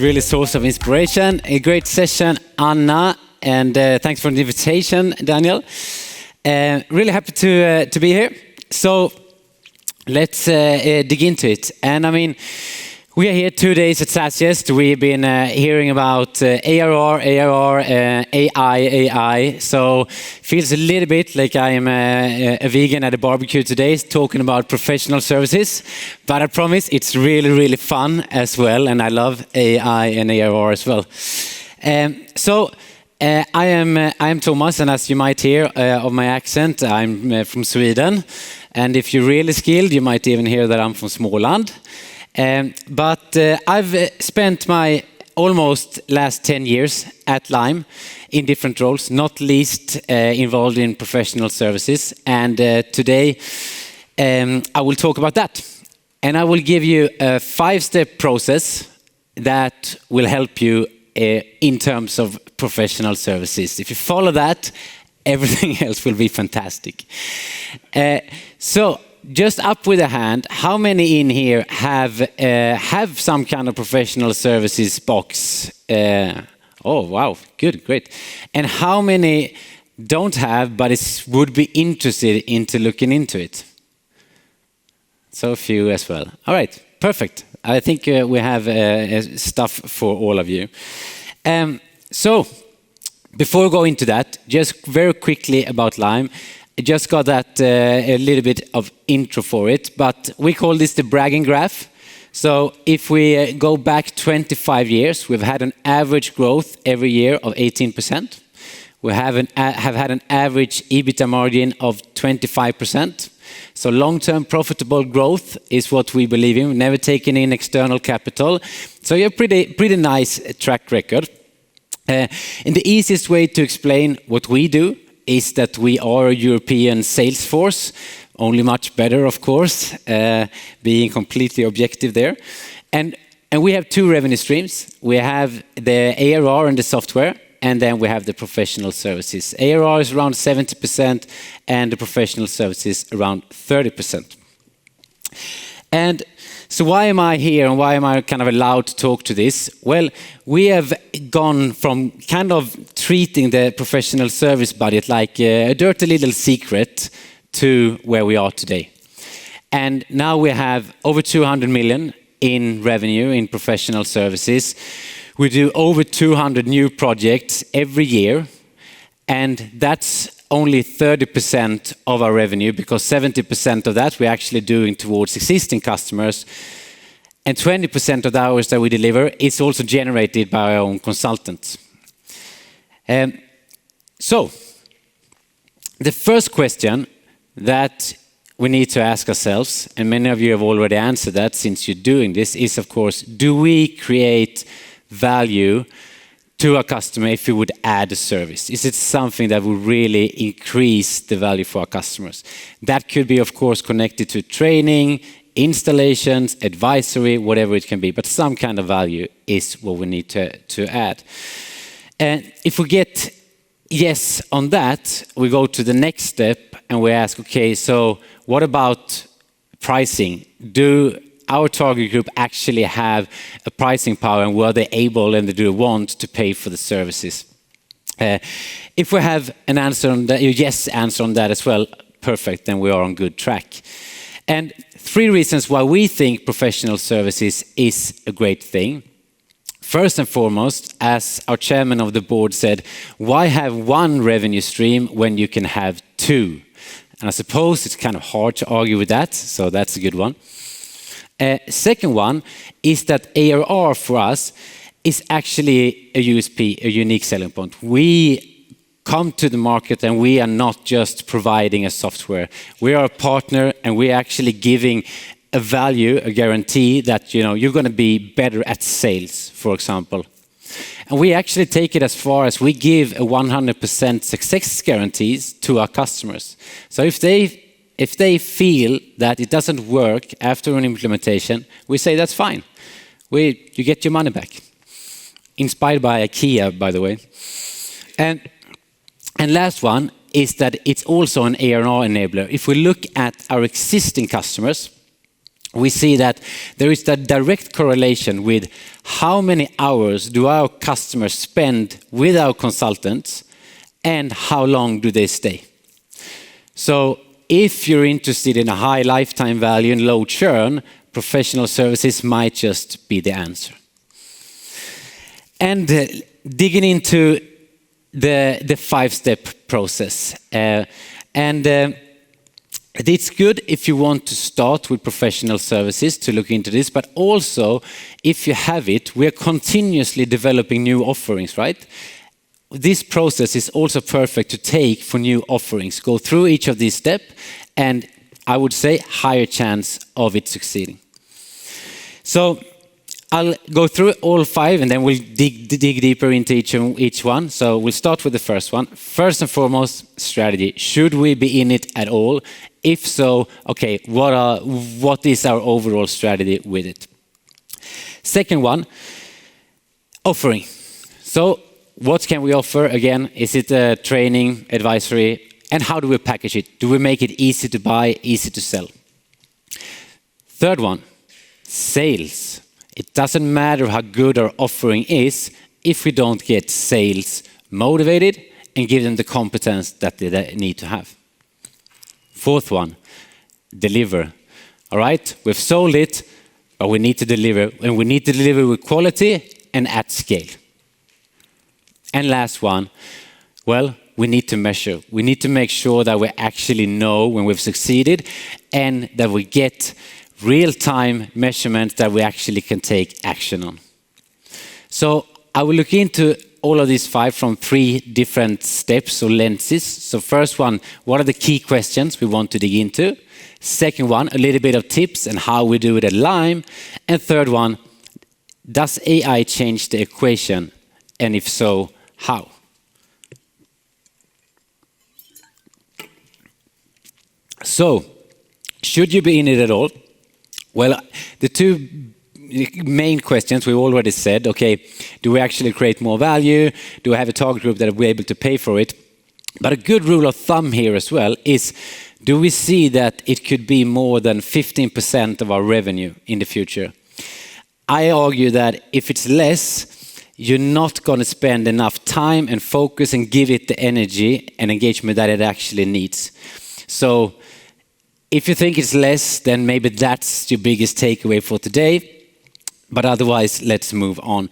really source of inspiration. A great session, Anna, and thanks for the invitation, Daniel. Really happy to be here. So let's dig into it. And I mean, we are here 2 days at SaaSiest. We've been hearing about ARR, AI. So feels a little bit like I am a vegan at a barbecue today, talking about professional services. But I promise it's really, really fun as well. And I love AI and ARR as well. I am Tommas, and as you might hear of my accent, I'm from Sweden. And if you're really skilled, you might even hear that I'm from Småland. But I've spent my almost last 10 years at Lime in different roles, not least involved in professional services. And today I will talk about that. And I will give you a 5-step process that will help you in terms of professional services. If you follow that, everything else will be fantastic. So just up with a hand, how many in here have some kind of professional services box? Oh, wow, good, great. And how many don't have, but would be interested into looking into it? So a few as well. All right, perfect. I think we have stuff for all of you. So before we go into that, just very quickly about Lime. I just got that a little bit of intro for it, but we call this the bragging graph. So if we go back 25 years, we've had an average growth every year of 18%. We have had an average EBITDA margin of 25%. So long-term profitable growth is what we believe in. We've never taken in external capital. So you have pretty nice track record. And the easiest way to explain what we do is that we are a European sales force, only much better, of course, being completely objective there. And we have 2 revenue streams. We have the ARR and the software, and then we have the professional services. ARR is around 70%, and the professional services around 30%. And so why am I here, and why am I kind of allowed to talk to this? Well, we have gone from kind of treating the professional service budget like a dirty little secret to where we are today. And now we have over 200 million in revenue in professional services. We do over 200 new projects every year, and that's only 30% of our revenue, because 70% of that we're actually doing towards existing customers, and 20% of the hours that we deliver is also generated by our own consultants. So the first question that we need to ask ourselves, and many of you have already answered that since you're doing this, is of course, do we create value to a customer if we would add a service? Is it something that would really increase the value for our customers? That could be, of course, connected to training, installations, advisory, whatever it can be, but some kind of value is what we need to add. And if we get yes on that, we go to the next step and we ask, okay, so what about pricing? Do our target group actually have a pricing power, and were they able and do they want to pay for the services? If we have an answer on that, a yes answer on that as well, perfect, then we are on good track. And 3 reasons why we think professional services is a great thing. First and foremost, as our chairman of the board said, why have 1 revenue stream when you can have 2? And I suppose it's kind of hard to argue with that, so that's a good one. Second one is that ARR for us is actually a USP, a unique selling point. We come to the market and we are not just providing a software. We are a partner, and we're actually giving a value, a guarantee that you're going to be better at sales, for example. And we actually take it as far as we give a 100% success guarantees to our customers. So if they feel that it doesn't work after an implementation, we say that's fine. You get your money back. Inspired by IKEA, by the way. And last one is that it's also an ARR enabler. If we look at our existing customers, we see that there is a direct correlation with how many hours do our customers spend with our consultants and how long do they stay. So if you're interested in a high lifetime value and low churn, professional services might just be the answer. And digging into the 5-step process. It's good if you want to start with professional services to look into this, but also if you have it, we're continuously developing new offerings, right? This process is also perfect to take for new offerings. Go through each of these steps, and I would say higher chance of it succeeding. So I'll go through all 5, and then we'll dig deeper into each one. So we'll start with the first one. First and foremost, strategy. Should we be in it at all? If so, okay, what is our overall strategy with it? Second one, offering. So what can we offer? Again, is it training, advisory, and how do we package it? Do we make it easy to buy, easy to sell? Third one, sales. It doesn't matter how good our offering is if we don't get sales motivated and give them the competence that they need to have. Fourth one, deliver. All right, we've sold it, but we need to deliver, and we need to deliver with quality and at scale. And last one, well, we need to measure. We need to make sure that we actually know when we've succeeded and that we get real-time measurement that we actually can take action on. So I will look into all of these 5 from 3 different steps or lenses. So first one, what are the key questions we want to dig into? Second one, a little bit of tips and how we do it at Lime. And third one, does AI change the equation? And if so, how? So, should you be in it at all? Well, the 2 main questions we already said, okay, do we actually create more value? Do I have a target group that will be able to pay for it? But a good rule of thumb here as well is, do we see that it could be more than 15% of our revenue in the future? I argue that if it's less, you're not going to spend enough time and focus and give it the energy and engagement that it actually needs. So if you think it's less, then maybe that's your biggest takeaway for today. But otherwise, let's move on.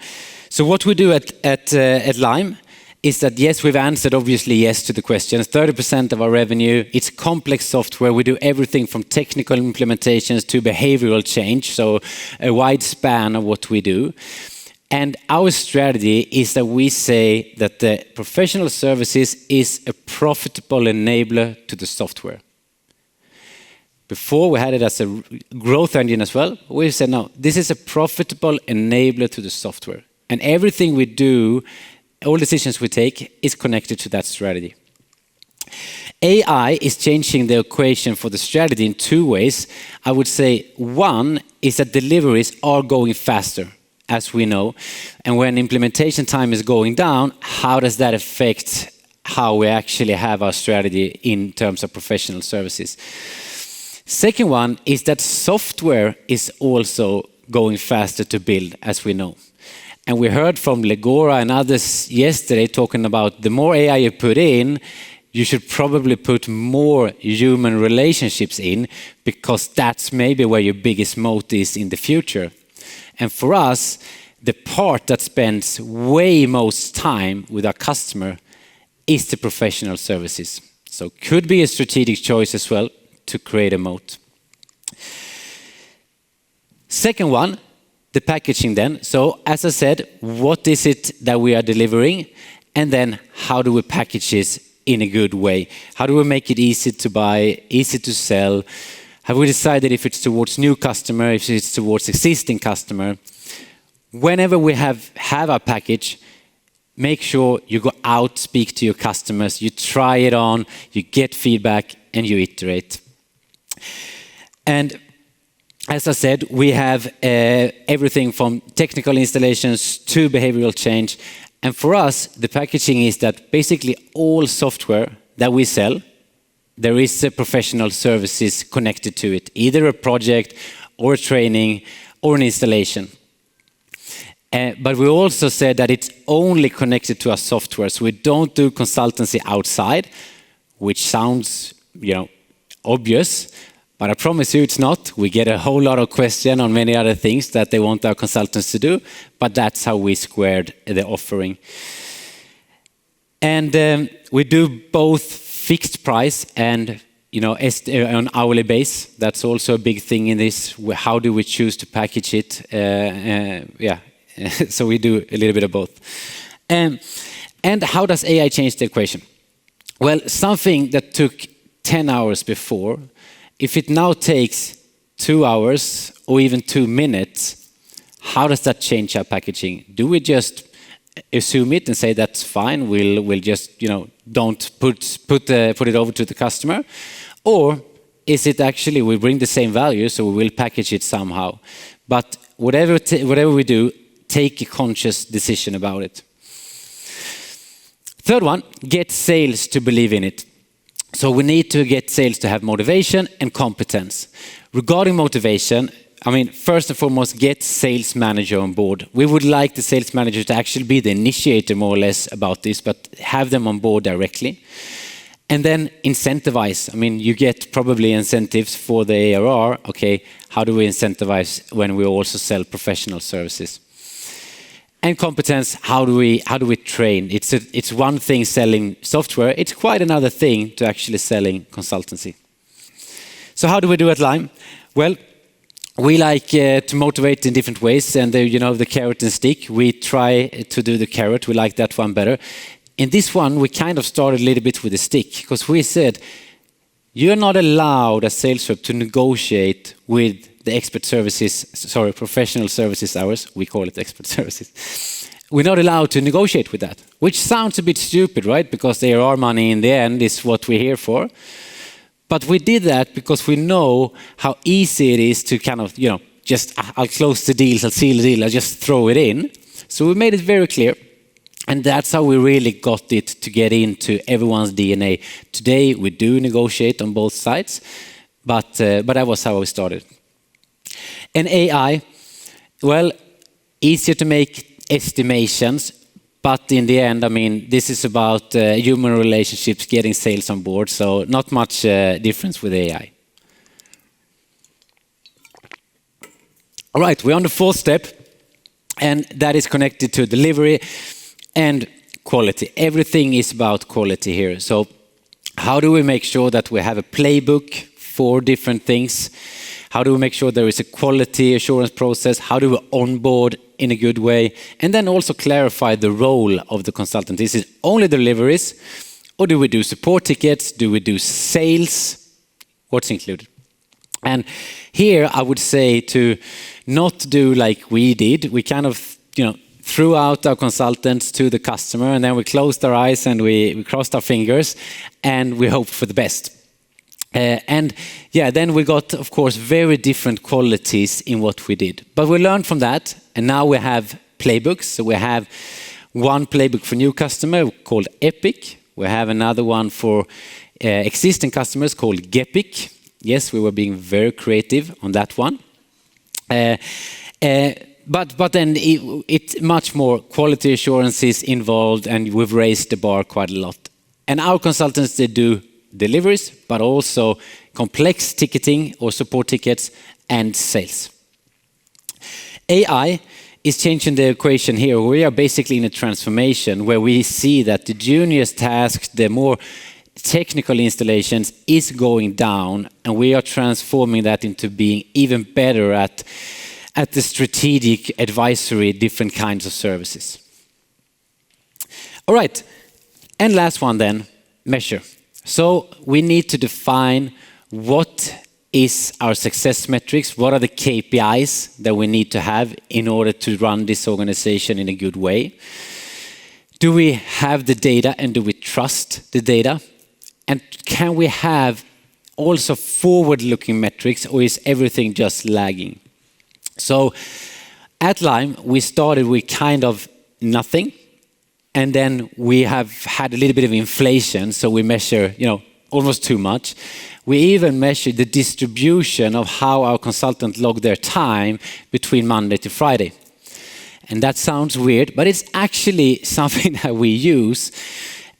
So what we do at Lime is that, yes, we've answered obviously yes to the questions. 30% of our revenue, it's complex software. We do everything from technical implementations to behavioral change, so a wide span of what we do. And our strategy is that we say that the professional services is a profitable enabler to the software. Before we had it as a growth engine as well. We said, no, this is a profitable enabler to the software. And everything we do, all decisions we take, is connected to that strategy. AI is changing the equation for the strategy in 2 ways. I would say one is that deliveries are going faster, as we know. And when implementation time is going down, how does that affect how we actually have our strategy in terms of professional services? Second one is that software is also going faster to build, as we know. And we heard from Legora and others yesterday talking about the more AI you put in, you should probably put more human relationships in, because that's maybe where your biggest moat is in the future. And for us, the part that spends way most time with our customer is the professional services. So could be a strategic choice as well to create a moat. Second one, the packaging then. So as I said, what is it that we are delivering? And then how do we package this in a good way? How do we make it easy to buy, easy to sell? Have we decided if it's towards new customer, if it's towards existing customer? Whenever we have our package, make sure you go out, speak to your customers, you try it on, you get feedback, and you iterate. And as I said, we have everything from technical installations to behavioral change. And for us, the packaging is that basically all software that we sell, there is a professional services connected to it, either a project or a training or an installation. But we also said that it's only connected to our software, so we don't do consultancy outside, which sounds, obvious, but I promise you it's not. We get a whole lot of questions on many other things that they want our consultants to do, but that's how we squared the offering. And we do both fixed price and on hourly base. That's also a big thing in this. How do we choose to package it? So we do a little bit of both. And how does AI change the equation? Well, something that took 10 hours before, if it now takes 2 hours or even 2 minutes, how does that change our packaging? Do we just assume it and say that's fine, we'll just don't put it over to the customer? Or is it actually we bring the same value, so we will package it somehow? But whatever we do, take a conscious decision about it. Third one, get sales to believe in it. So we need to get sales to have motivation and competence. Regarding motivation, first and foremost, get sales manager on board. We would like the sales manager to actually be the initiator more or less about this, but have them on board directly. And then incentivize. You get probably incentives for the ARR. Okay, how do we incentivize when we also sell professional services? And competence, how do we train? It's one thing selling software. It's quite another thing to actually selling consultancy. So how do we do at Lime? Well, we like to motivate in different ways, and the carrot and stick. We try to do the carrot. We like that one better. In this one, we kind of started a little bit with the stick, because we said you're not allowed as sales rep to negotiate with the professional services hours. We call it expert services. We're not allowed to negotiate with that, which sounds a bit stupid, right? Because the ARR money in the end is what we're here for. But we did that because we know how easy it is to kind of, I'll close the deals, I'll seal the deal, I'll just throw it in. So we made it very clear. And that's how we really got it to get into everyone's DNA. Today, we do negotiate on both sides, but that was how we started. And AI, well, easier to make estimations, but in the end, this is about human relationships, getting sales on board, so not much difference with AI. All right, we're on the fourth step, and that is connected to delivery and quality. Everything is about quality here. So how do we make sure that we have a playbook for different things? How do we make sure there is a quality assurance process? How do we onboard in a good way? And then also clarify the role of the consultant. Is it only deliveries? Or do we do support tickets? Do we do sales? What's included? And here I would say to not do like we did. We kind of, threw out our consultants to the customer, and then we closed our eyes and we crossed our fingers and we hoped for the best. Then we got, of course, very different qualities in what we did. But we learned from that, and now we have playbooks. So we have one playbook for new customer called Epic. We have another one for existing customers called Gepic. Yes, we were being very creative on that one. But then it's much more quality assurances involved, and we've raised the bar quite a lot. And our consultants, they do deliveries, but also complex ticketing or support tickets and sales. AI is changing the equation here. We are basically in a transformation where we see that the junior's tasks, the more technical installations is going down, and we are transforming that into being even better at the strategic advisory, different kinds of services. All right, and last one then, measure. So we need to define what is our success metrics, what are the KPIs that we need to have in order to run this organization in a good way. Do we have the data, and do we trust the data? And can we have also forward-looking metrics, or is everything just lagging? So at Lime, we started with kind of nothing, and then we have had a little bit of inflation. So we measure, almost too much. We even measure the distribution of how our consultants log their time between Monday to Friday. And that sounds weird, but it's actually something that we use.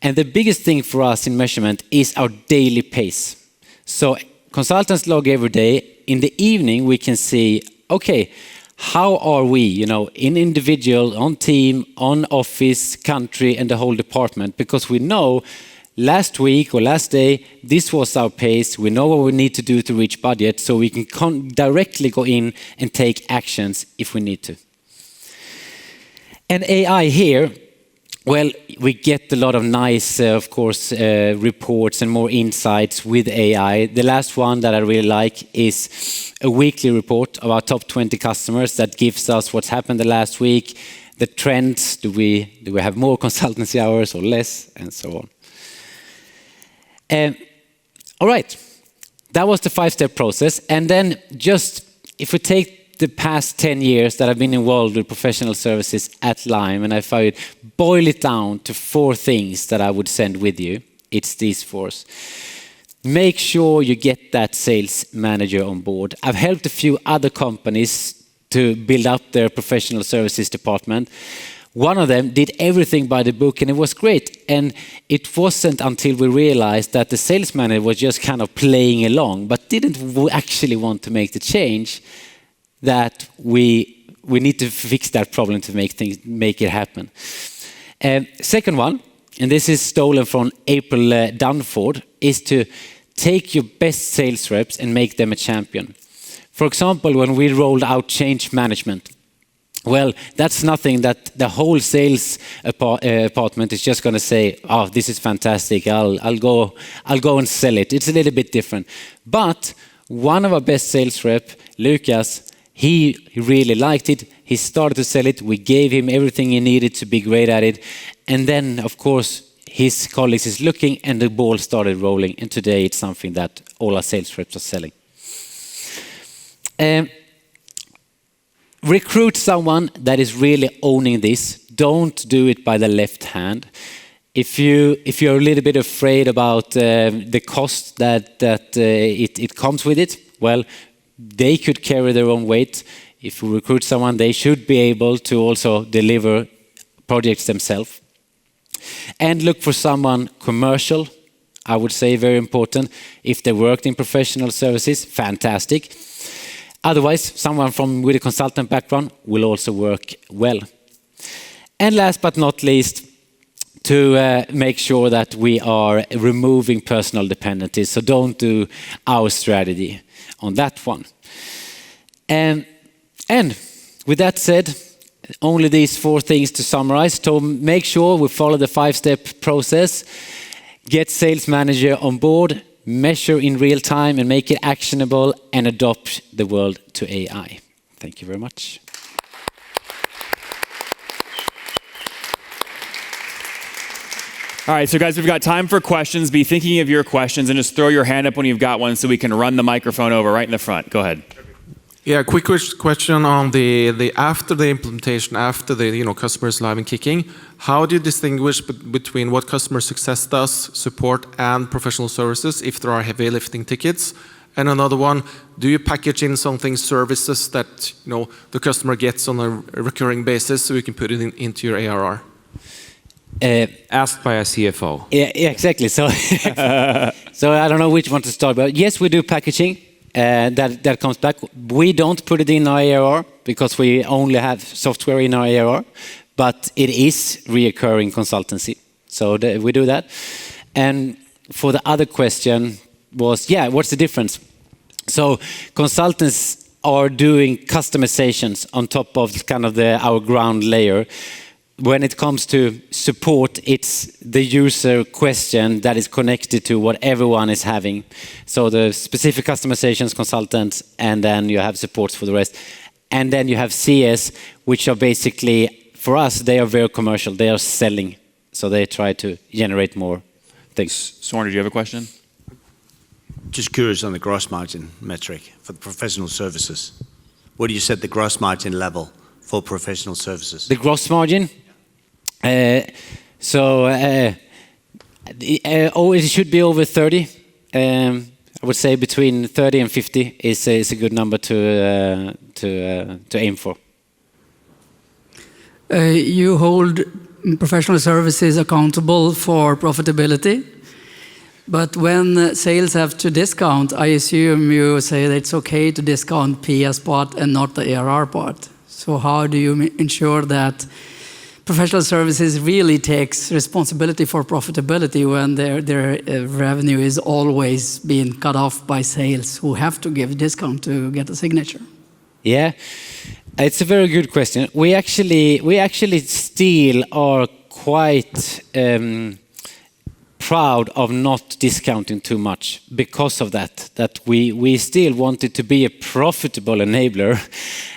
And the biggest thing for us in measurement is our daily pace. So consultants log every day. In the evening, we can see, okay, how are we, in individual, on team, on office, country, and the whole department? Because we know last week or last day, this was our pace. We know what we need to do to reach budget, so we can directly go in and take actions if we need to. And AI here, well, we get a lot of nice, of course, reports and more insights with AI. The last one that I really like is a weekly report of our top 20 customers that gives us what's happened the last week, the trends, do we have more consultancy hours or less, and so on. All right, that was the 5-step process. And then just, if we take the past 10 years that I've been involved with professional services at Lime, and if I boil it down to 4 things that I would send with you, it's these 4. Make sure you get that sales manager on board. I've helped a few other companies to build up their professional services department. One of them did everything by the book, and it was great. And it wasn't until we realized that the sales manager was just kind of playing along, but didn't actually want to make the change, that we need to fix that problem to make it happen. Second one, and this is stolen from April Dunford, is to take your best sales reps and make them a champion. For example, when we rolled out change management, well, that's nothing that the whole sales department is just going to say, "Oh, this is fantastic. I'll go and sell it." It's a little bit different. But one of our best sales rep, Lucas, he really liked it. He started to sell it. We gave him everything he needed to be great at it. And then, of course, his colleagues is looking, and the ball started rolling. And today it's something that all our sales reps are selling. Recruit someone that is really owning this. Don't do it by the left hand. If you're a little bit afraid about the cost that it comes with it, well, they could carry their own weight. If we recruit someone, they should be able to also deliver projects themselves. And look for someone commercial, I would say, very important. If they worked in professional services, fantastic. Otherwise, someone with a consultant background will also work well. And last but not least, to make sure that we are removing personal dependencies. So don't do our strategy on that one. And with that said, only these 4 things to summarize. To make sure we follow the 5-step process, get sales manager on board, measure in real time and make it actionable, and adopt the world to AI. Thank you very much. All right, so guys, we've got time for questions. Be thinking of your questions and just throw your hand up when you've got one so we can run the microphone over right in the front. Go ahead. Yeah, quick question on the after the implementation, after the customer is live and kicking. How do you distinguish between what customer success does, support, and professional services if there are heavy lifting tickets? And another one, do you package in something, services that the customer gets on a recurring basis so you can put it into your ARR? Asked by a CFO. Yeah, exactly. So, so I don't know which one to start about. Yes, we do packaging. That comes back. We don't put it in our ARR because we only have software in our ARR, but it is reoccurring consultancy. So we do that. And for the other question was, what's the difference? So consultants are doing customizations on top of kind of our ground layer. When it comes to support, it's the user question that is connected to what everyone is having. So the specific customizations consultants, and then you have supports for the rest. And then you have CS, which are basically, for us, they are very commercial. They are selling. So they try to generate more things. Soren, did you have a question? Just curious on the gross margin metric for the professional services. What do you set the gross margin level for professional services? The gross margin? It should be over 30. I would say between 30 and 50 is a good number to aim for. You hold professional services accountable for profitability, but when sales have to discount, I assume you say that it's okay to discount PS part and not the ARR part. So how do you ensure that professional services really takes responsibility for profitability when their revenue is always being cut off by sales who have to give discount to get a signature? Yeah, it's a very good question. We actually still are quite proud of not discounting too much because of that. That we still want it to be a profitable enabler,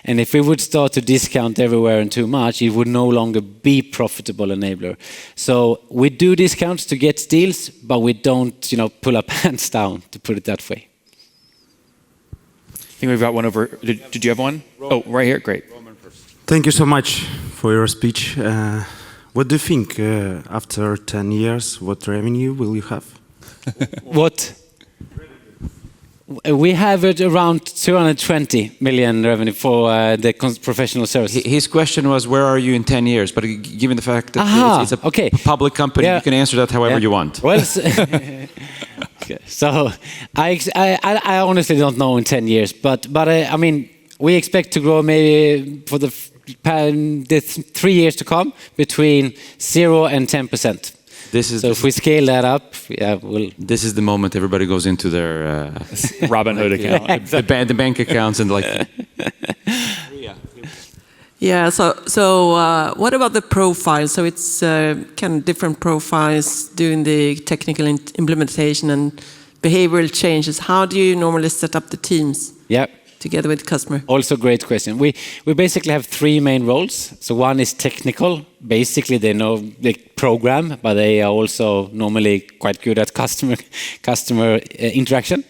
and if we would start to discount everywhere and too much, it would no longer be profitable enabler. So we do discounts to get deals, but we don't, pull our pants down, to put it that way. I think we've got one over. Did you have one? Oh, right here. Great. Thank you so much for your speech. What do you think after 10 years, what revenue will you have? What? We have it around 220 million revenue for the professional services. His question was, where are you in 10 years? But given the fact that it's a public company, you can answer that however you want. Well, so I honestly don't know in 10 years, but I mean, we expect to grow maybe for the 3 years to come between 0 and 10%. So if we scale that up, This is the moment everybody goes into their Robinhood account. Exactly. The bank accounts and Yeah. So what about the profile? So it's kind of different profiles doing the technical implementation and behavioral changes. How do you normally set up the teams? Yeah. Together with the customer? Also great question. We basically have 3 main roles. So one is technical. Basically, they know the program, but they are also normally quite good at customer interaction.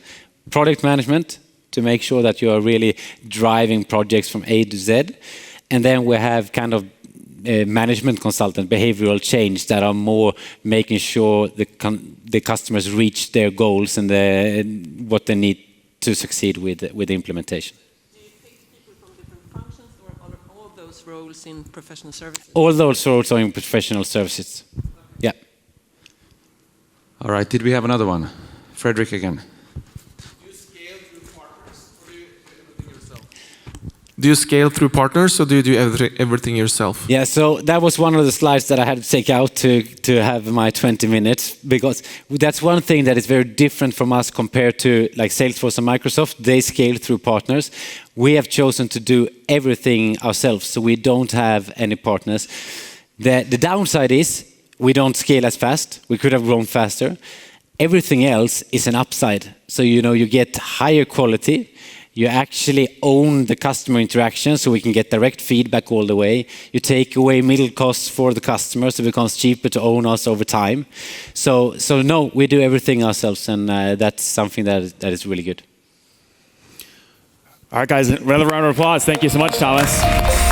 Product management, to make sure that you are really driving projects from A to Z. And then we have kind of management consultant, behavioral change, that are more making sure the customers reach their goals and what they need to succeed with the implementation. Do you pick people from different functions, or are all of those roles in professional services? All those roles are in professional services. Yeah. All right, did we have another one? Frederick again. Do you scale through partners, or do you do everything yourself? Yeah, so that was one of the slides that I had to take out to have my 20 minutes, because that's one thing that is very different from us compared to like Salesforce and Microsoft. They scale through partners. We have chosen to do everything ourselves, so we don't have any partners. The downside is we don't scale as fast. We could have grown faster. Everything else is an upside. So you get higher quality. You actually own the customer interaction, so we can get direct feedback all the way. You take away middle costs for the customers, so it becomes cheaper to own us over time. So no, we do everything ourselves, and that's something that is really good. All right, guys, another round of applause. Thank you so much, Tommas.